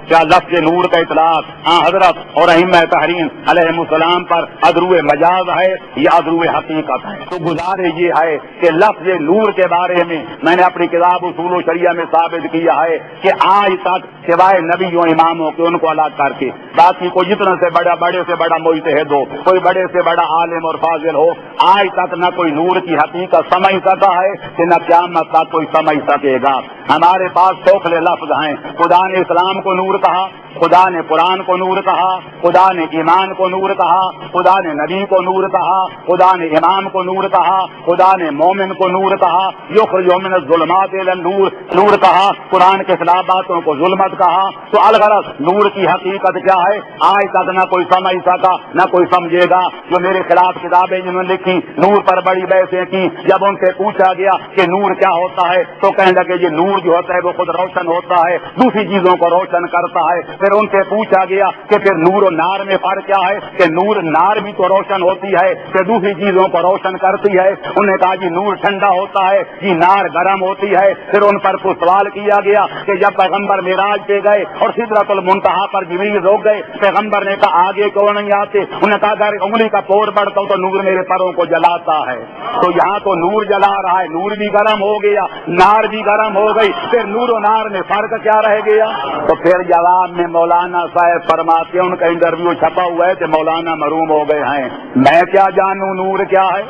کیا لفظ نور کا اطلاق حضرت اور ائمہ تحریم علیہم السلام پر ادرو مجاز ہے یا ادرو حقیقت ہے؟ تو گزارش یہ ہے کہ لفظ نور کے بارے میں نے اپنی کتاب اصول و شریعہ میں ثابت کیا ہے کہ آج تک سوائے نبیوں اماموں کے ان کو الگ کر کے باقی کوئی جتنا سے بڑا مجتہد ہو، کوئی بڑے سے بڑا عالم اور فاضل ہو، آج تک نہ کوئی نور کی حقیقت سمجھ سکا ہے کہ نہ قیامت تک کوئی سمجھ سکے گا۔ ہمارے پاس سوکھلے لفظ ہیں، خدا نے اسلام کو نور کہا، خدا نے قرآن کو نور کہا، خدا نے ایمان کو نور کہا، خدا نے نبی کو نور کہا، خدا نے امام کو نور کہا، خدا نے مومن کو نور کہا، یخرج من الظلمات الی النور نور کہا، قرآن کے خلاف باتوں کو ظلمت کہا۔ تو الغرض نور کی حقیقت کیا ہے آج تک نہ کوئی سمجھ سکا نہ کوئی سمجھے گا۔ جو میرے خلاف کتابیں جنہوں نے لکھی، نور پر بڑی بحثیں کی، جب ان سے پوچھا گیا کہ نور کیا ہوتا ہے تو کہنے لگے یہ نور جو ہوتا ہے وہ خود روشن ہوتا ہے، دوسری چیزوں کو روشن کرتا ہے۔ پھر ان سے پوچھا گیا کہ پھر نور و نار میں فرق کیا ہے کہ نور نار بھی تو روشن ہوتی ہے، پھر دوسری چیزوں کو روشن کرتی ہے۔ انہوں نے کہا جی نور ٹھنڈا ہوتا ہے، جی نار گرم ہوتی ہے۔ پھر ان پر کچھ سوال کیا گیا کہ جب پیغمبر معراج پہ گئے اور سدرۃ المنتہا پر جبریل روک گئے، پیغمبر نے کہا آگے کیوں نہیں آتے؟ انہوں نے کہا اگر انگلی کا پور بڑھتا ہوں تو نور میرے پروں کو جلاتا ہے۔ تو یہاں تو نور جلا رہا ہے، نور بھی گرم ہو گیا، نار بھی گرم ہو گئی، پھر نور و نار میں فرق کیا رہ گیا؟ تو پھر جواب میں مولانا صاحب فرماتے ہیں، ان کا انٹرویو چھپا ہوا ہے کہ مولانا محروم ہو گئے ہیں، میں کیا جانوں نور کیا ہے؟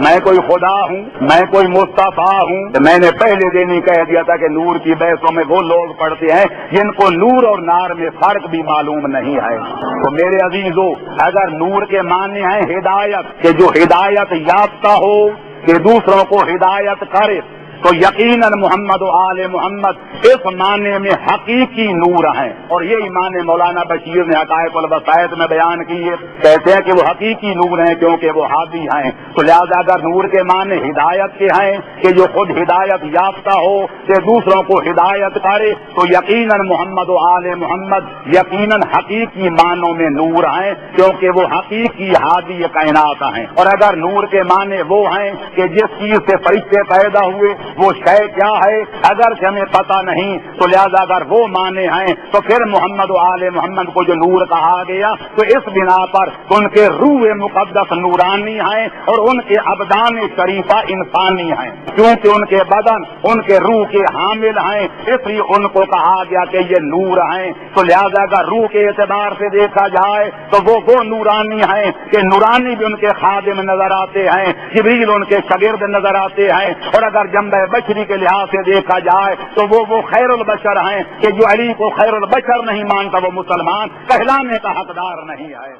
میں کوئی خدا ہوں؟ میں کوئی مصطفیٰ ہوں؟ میں نے پہلے دن ہی کہہ دیا تھا کہ نور کی بحثوں میں وہ لوگ پڑھتے ہیں جن کو نور اور نار میں فرق بھی معلوم نہیں ہے۔ تو میرے عزیزو، اگر نور کے معنی ہیں ہدایت، کہ جو ہدایت یافتہ ہو، کہ دوسروں کو ہدایت کرے، تو یقیناً محمد و آل محمد اس معنی میں حقیقی نور ہیں، اور یہی معنی مولانا بشیر نے حقائق الوسائط میں بیان کیے۔ کہتے ہیں کہ وہ حقیقی نور ہیں کیونکہ وہ ہادی ہیں۔ تو لہذا اگر نور کے معنی ہدایت کے ہیں کہ جو خود ہدایت یافتہ ہو، کہ دوسروں کو ہدایت کرے، تو یقیناً محمد و آل محمد یقیناً حقیقی معنوں میں نور ہیں کیونکہ وہ حقیقی ہادی کائنات ہیں۔ اور اگر نور کے معنی وہ ہیں کہ جس چیز سے فرشتے پیدا ہوئے وہ شے کیا ہے اگر ہمیں پتہ نہیں، تو لہذا اگر وہ معنی ہیں تو پھر محمد و آل محمد کو جو نور کہا گیا تو اس بنا پر ان کے روح مقدس نورانی ہیں اور ان کے ابدان شریفہ انسانی ہیں، کیونکہ ان کے بدن ان کے روح کے حامل ہیں، اس لیے ان کو کہا گیا کہ یہ نور ہیں۔ تو لہذا اگر روح کے اعتبار سے دیکھا جائے تو وہ نورانی ہیں کہ نورانی بھی ان کے خادم نظر آتے ہیں، جبریل ان کے شاگرد نظر آتے ہیں، اور اگر جنبہ بشری کے لحاظ سے دیکھا جائے تو وہ خیر البشر ہیں کہ جو علی کو خیر البشر نہیں مانتا وہ مسلمان کہلانے کا حقدار نہیں ہے۔